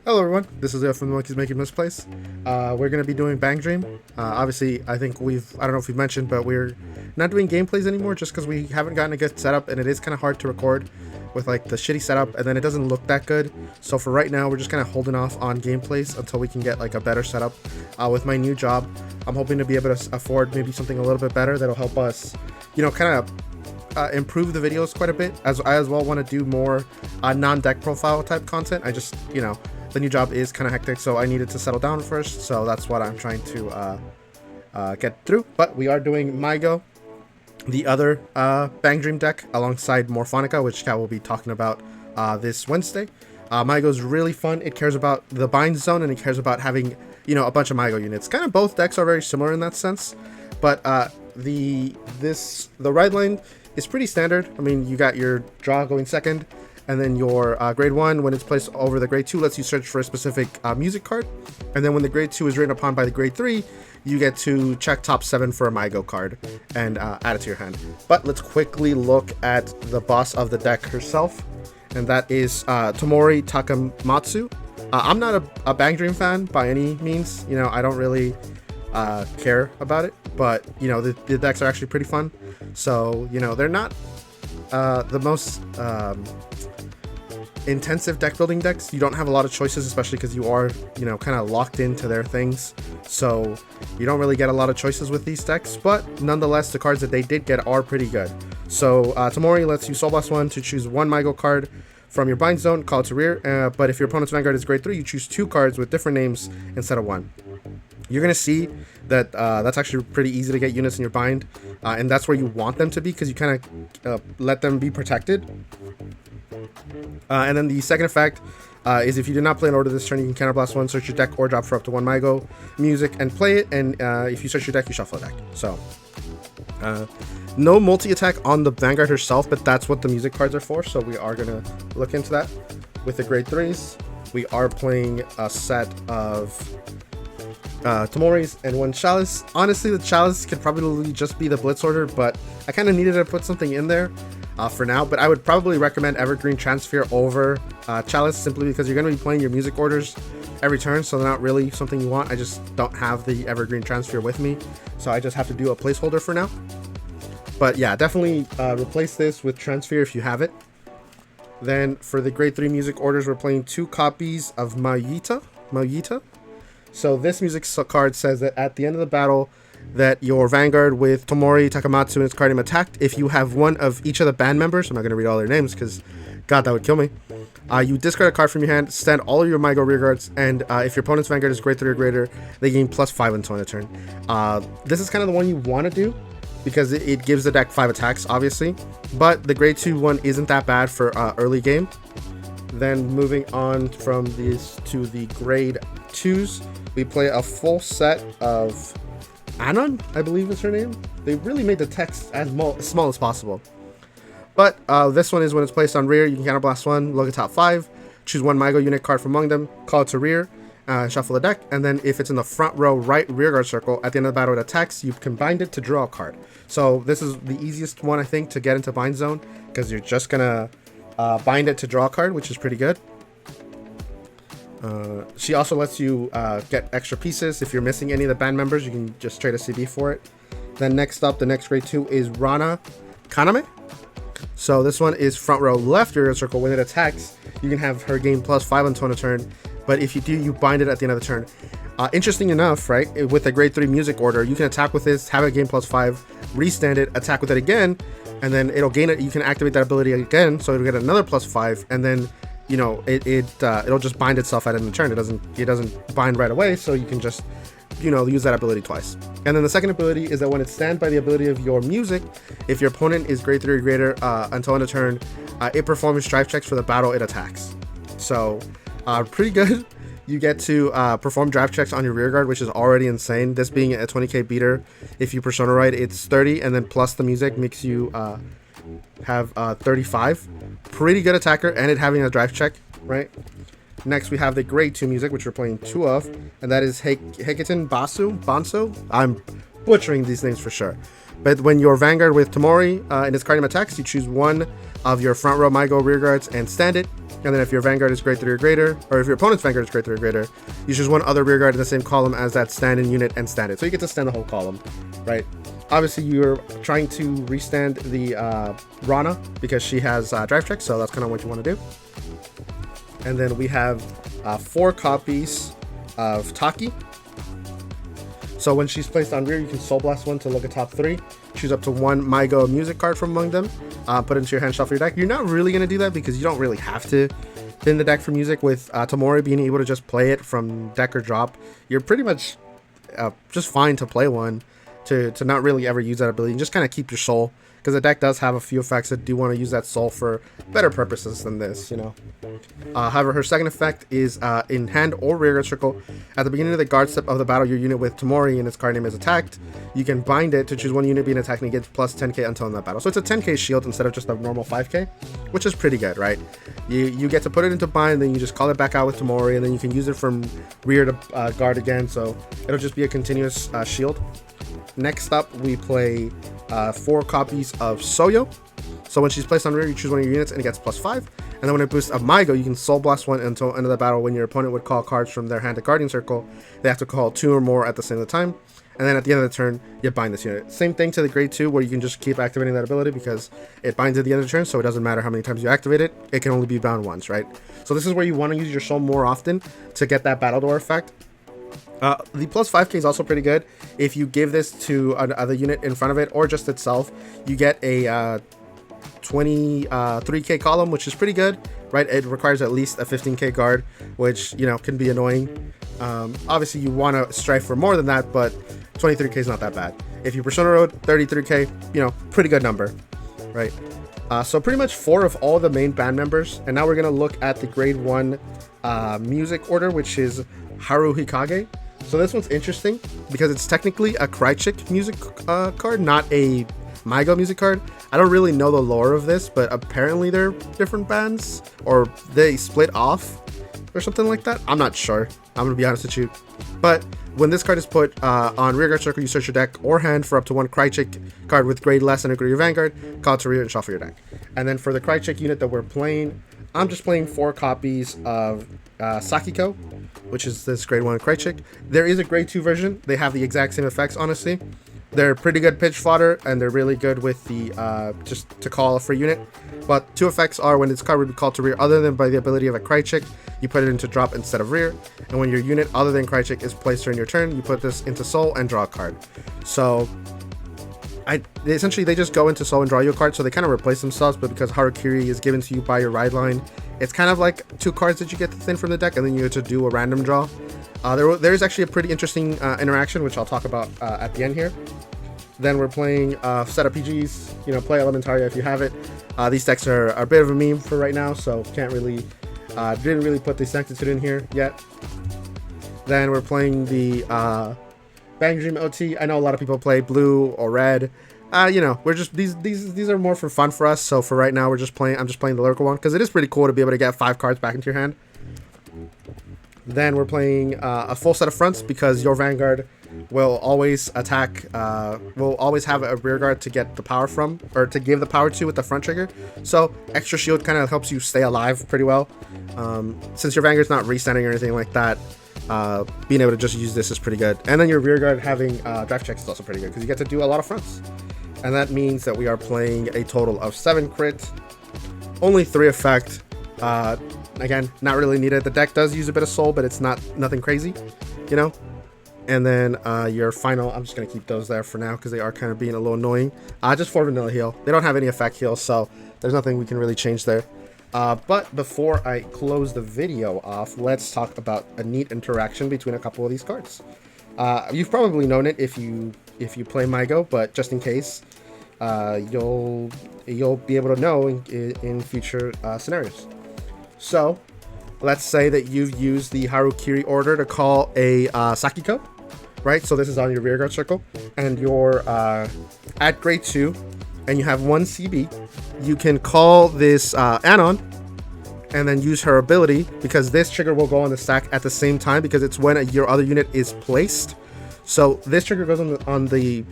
Hello everyone, this is Leo from the Monkeys Making Misplace. We're going to be doing Bang Dream. Obviously, I think I don't know if we've mentioned, but we're not doing gameplays anymore just because we haven't gotten a good setup and it is kind of hard to record with like the shitty setup and then it doesn't look that good. So for right now, we're just kind of holding off on gameplays until we can get like a better setup. With my new job, I'm hoping to be able to afford maybe something a little bit better that'll help us, kind of improve the videos quite a bit. As I as well want to do more non-deck profile type content. I just, the new job is kind of hectic, so I needed to settle down first. So that's what I'm trying to get through. But we are doing Mygo, the other Bang Dream deck, alongside Morphonica, which Kat will be talking about this Wednesday. Mygo is really fun. It cares about the bind zone and it cares about having, a bunch of Mygo units. Kind of both decks are very similar in that sense, but the ride line is pretty standard. I mean, you got your draw going second, and then your grade 1, when it's placed over the grade 2, lets you search for a specific music card. And then when the grade 2 is written upon by the grade 3, you get to check top 7 for a Mygo card and add it to your hand. But let's quickly look at the boss of the deck herself, and that is Tomori Takamatsu. I'm not a Bang Dream fan by any means. I don't really care about it, but the decks are actually pretty fun. So they're not the most intensive deck building decks. You don't have a lot of choices, especially because you are kind of locked into their things, so you don't really get a lot of choices with these decks. But nonetheless, the cards that they did get are pretty good. So Tomori lets you Soul Blast 1 to choose one Mygo card from your bind zone, call it to rear, but if your opponent's Vanguard is grade 3, you choose 2 cards with different names instead of 1. You're going to see that that's actually pretty easy to get units in your bind, and that's where you want them to be, because you kind of let them be protected. And then the second effect is if you do not play an order this turn, you can counterblast 1, search your deck, or drop for up to 1 Mygo music and play it, and if you search your deck, you shuffle a deck. So, no multi-attack on the Vanguard herself, but that's what the music cards are for, so we are going to look into that. With the grade 3s, we are playing a set of Tomori's and 1 Chalice. Honestly, the Chalice could probably just be the Blitz order, but I kind of needed to put something in there for now. But I would probably recommend Evergreen Transfer over Chalice, simply because you're going to be playing your music orders every turn, so they're not really something you want. I just don't have the Evergreen Transfer with me, so I just have to do a placeholder for now. But yeah, definitely replace this with Transfer if you have it. Then for the grade 3 music orders, we're playing 2 copies of Mayuta. So this music card says that at the end of the battle, that your Vanguard with Tomori Takamatsu and its card name attacked, if you have one of each of the band members, I'm not going to read all their names because, God, that would kill me. You discard a card from your hand, stand all of your Mygo rear guards, and if your opponent's Vanguard is grade 3 or greater, they gain +5 until end of turn. This is kind of the one you want to do, because it gives the deck 5 attacks, obviously. But the grade 2 one isn't that bad for early game. Then moving on from these to the grade 2s, we play a full set of Anon, I believe is her name. They really made the text as small as possible. But this one is when it's placed on rear, you can counterblast 1, look at top 5, choose 1 Mygo unit card from among them, call it to rear, shuffle the deck, and then if it's in the front row right rear guard circle, at the end of the battle it attacks, you can bind it to draw a card. So this is the easiest one, I think, to get into bind zone, because you're just gonna bind it to draw a card, which is pretty good. She also lets you get extra pieces. If you're missing any of the band members, you can just trade a CB for it. Then next up, the next grade 2 is Rana Kaname. So this one is front row left rear circle. When it attacks, you can have her gain +5 until end of turn, but if you do, you bind it at the end of the turn. Interesting enough, right, with a grade 3 music order, you can attack with this, have it gain +5, restand it, attack with it again, and then it'll gain it. You can activate that ability again, so it'll get another +5, and then it'll just bind itself at the end of the turn. It doesn't bind right away, so you can just use that ability twice. And then the second ability is that when it stands by the ability of your music, if your opponent is grade 3 or greater until end of turn, it performs drive checks for the battle it attacks. So pretty good. You get to perform drive checks on your rear guard, which is already insane. This being a 20k beater, if you persona ride, it's 30, and then plus the music makes you have 35. Pretty good attacker, and it having a drive check, right? Next, we have the grade 2 music, which we're playing 2 of, and that is Hekitin Banso. I'm butchering these names for sure. But when your Vanguard with Tomori and its card name attacks, you choose 1 of your front row Mygo rear guards and stand it. And then if your Vanguard is grade 3 or greater, or if your opponent's Vanguard is grade 3 or greater, you choose one other rearguard in the same column as that stand-in unit and stand it. So you get to stand the whole column, right? Obviously, you're trying to restand the Rana because she has drive check, so that's kind of what you want to do. And then we have 4 copies of Taki. So when she's placed on rear, you can Soul Blast one to look at top 3. Choose up to 1 Maigo music card from among them. Put it into your hand, shuffle your deck. You're not really going to do that because you don't really have to thin the deck for music. With Tomori being able to just play it from deck or drop, you're pretty much just fine to play one. To not really ever use that ability and just kind of keep your soul, because the deck does have a few effects that do want to use that soul for better purposes than this, you know. However, her second effect is in hand or rearguard circle. At the beginning of the guard step of the battle, your unit with Tomori and its card name is attacked. You can bind it to choose one unit being attacked and it gets plus 10k until in that battle. So it's a 10k shield instead of just a normal 5k, which is pretty good, right? You get to put it into bind, then you just call it back out with Tomori, and then you can use it from rear to guard again, so it'll just be a continuous shield. Next up, we play 4 copies of Soyo. So when she's placed on rear, you choose one of your units and it gets plus 5. And then when it boosts a Maigo, you can Soul Blast one until end of the battle. When your opponent would call cards from their hand to Guardian Circle, they have to call 2 or more at the same time. And then at the end of the turn, you bind this unit. Same thing to the grade 2, where you can just keep activating that ability because it binds at the end of the turn, so it doesn't matter how many times you activate it. It can only be bound once, right? So this is where you want to use your soul more often to get that Battle Door effect. The plus 5k is also pretty good. If you give this to another unit in front of it or just itself, you get a 23k column, which is pretty good, right? It requires at least a 15k guard, which, you know, can be annoying. Obviously, you want to strive for more than that, but 23k is not that bad. If you Persona Road, 33k, you know, pretty good number, right? So pretty much 4 of all the main band members, and now we're going to look at the grade 1 music order, which is Haru Hikage. So this one's interesting because it's technically a Krychik music card, not a Maigo music card. I don't really know the lore of this, but apparently they're different bands, or they split off or something like that. I'm not sure. I'm going to be honest with you. But when this card is put on rearguard circle, you search your deck or hand for up to 1 Krychik card with grade less than a grade of Vanguard, call it to rear and shuffle your deck. And then for the Krychik unit that we're playing, I'm just playing 4 copies of Sakiko, which is this grade 1 Krychik. There is a grade 2 version. They have the exact same effects, honestly. They're pretty good pitch fodder, and they're really good with the just to call a free unit. But 2 effects are when its card would be called to rear other than by the ability of a Krychik, you put it into drop instead of rear. And when your unit other than Krychik is placed during your turn, you put this into soul and draw a card. So essentially they just go into soul and draw you a card, so they kind of replace themselves. But because Harakiri is given to you by your ride line, it's kind of like 2 cards that you get to thin from the deck, and then you get to do a random draw. There is actually a pretty interesting interaction, which I'll talk about at the end here. Then we're playing set of PGs, you know, play Elementaria if you have it. These decks are a bit of a meme for right now, so didn't really put the Sanctitude in here yet. Then we're playing the Bang Dream OT. I know a lot of people play blue or red. You know, we're just these are more for fun for us. So for right now, I'm just playing the lyrical one because it is pretty cool to be able to get 5 cards back into your hand. Then we're playing a full set of fronts because your Vanguard will always attack, will always have a rear guard to get the power from, or to give the power to with the front trigger. So extra shield kind of helps you stay alive pretty well. Since your Vanguard's not resetting or anything like that, being able to just use this is pretty good. And then your rear guard having drive checks is also pretty good because you get to do a lot of fronts. And that means that we are playing a total of 7 crit, only 3 effect. Again, not really needed. The deck does use a bit of soul, but it's nothing crazy, you know. And then your final, I'm just gonna keep those there for now because they are kind of being a little annoying. Just 4 vanilla heal. They don't have any effect heals, so there's nothing we can really change there. But before I close the video off, let's talk about a neat interaction between a couple of these cards. You've probably known it if you play Maigo, but just in case, you'll be able to know in future scenarios. So let's say that you've used the Harukiri order to call a Sakiko, right? So this is on your rearguard circle, and you're at grade 2, and you have 1 CB. You can call this Anon, and then use her ability, because this trigger will go on the stack at the same time, because it's when your other unit is placed. So this trigger goes on the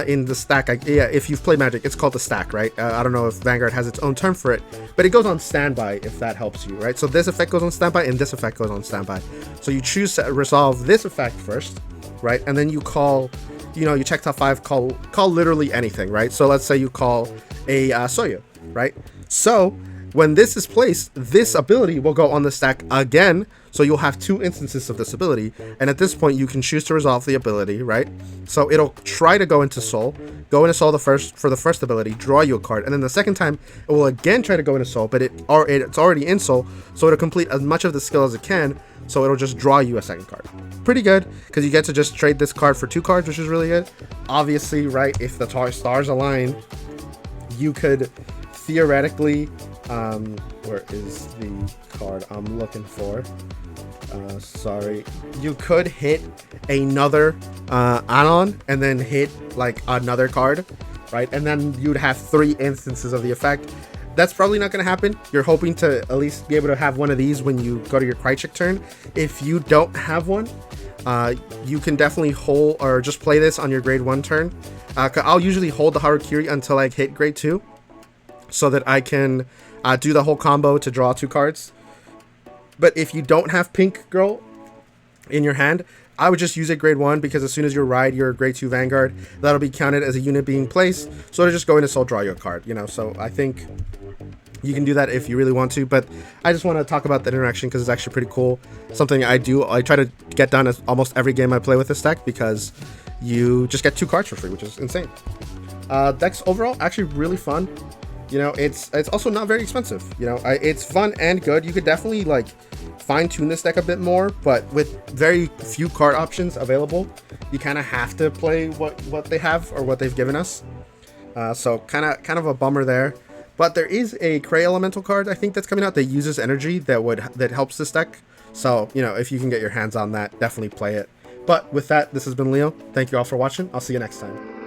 in the stack. Yeah, if you've played Magic, it's called the stack, right? I don't know if Vanguard has its own term for it, but it goes on standby, if that helps you, right? So this effect goes on standby and this effect goes on standby. So you choose to resolve this effect first, right? And then you call, you check top 5, call literally anything, right? So let's say you call a Soyu, right? So when this is placed, this ability will go on the stack again, so you'll have 2 instances of this ability, and at this point you can choose to resolve the ability, right? So it'll try to go into Soul for the first ability, draw you a card, and then the second time it will again try to go into Soul, but it's already in Soul, so it'll complete as much of the skill as it can, so it'll just draw you a second card. Pretty good, because you get to just trade this card for 2 cards, which is really good. Obviously, right, if the stars align, you could theoretically, where is the card I'm looking for? Sorry. You could hit another Anon and then hit like another card, right? And then you'd have 3 instances of the effect. That's probably not going to happen. You're hoping to at least be able to have one of these when you go to your Krychek turn. If you don't have one, you can definitely hold or just play this on your grade 1 turn. I'll usually hold the Harakiri until I hit grade 2 so that I can do the whole combo to draw 2 cards. But if you don't have Pink Girl in your hand, I would just use it grade 1, because as soon as you ride your grade 2 Vanguard, that'll be counted as a unit being placed, so to just go into Soul, draw you a card, so I think you can do that if you really want to, but I just want to talk about that interaction because it's actually pretty cool. Something I try to get done as almost every game I play with this deck, because you just get 2 cards for free, which is insane. Decks overall actually really fun. It's also not very expensive. It's fun and good. You could definitely like fine-tune this deck a bit more, but with very few card options available, you kind of have to play what they have or what they've given us. So kind of a bummer there. But there is a Cray Elemental card, I think, that's coming out that uses energy that helps this deck. So, if you can get your hands on that, definitely play it. But with that, this has been Leo. Thank you all for watching. I'll see you next time.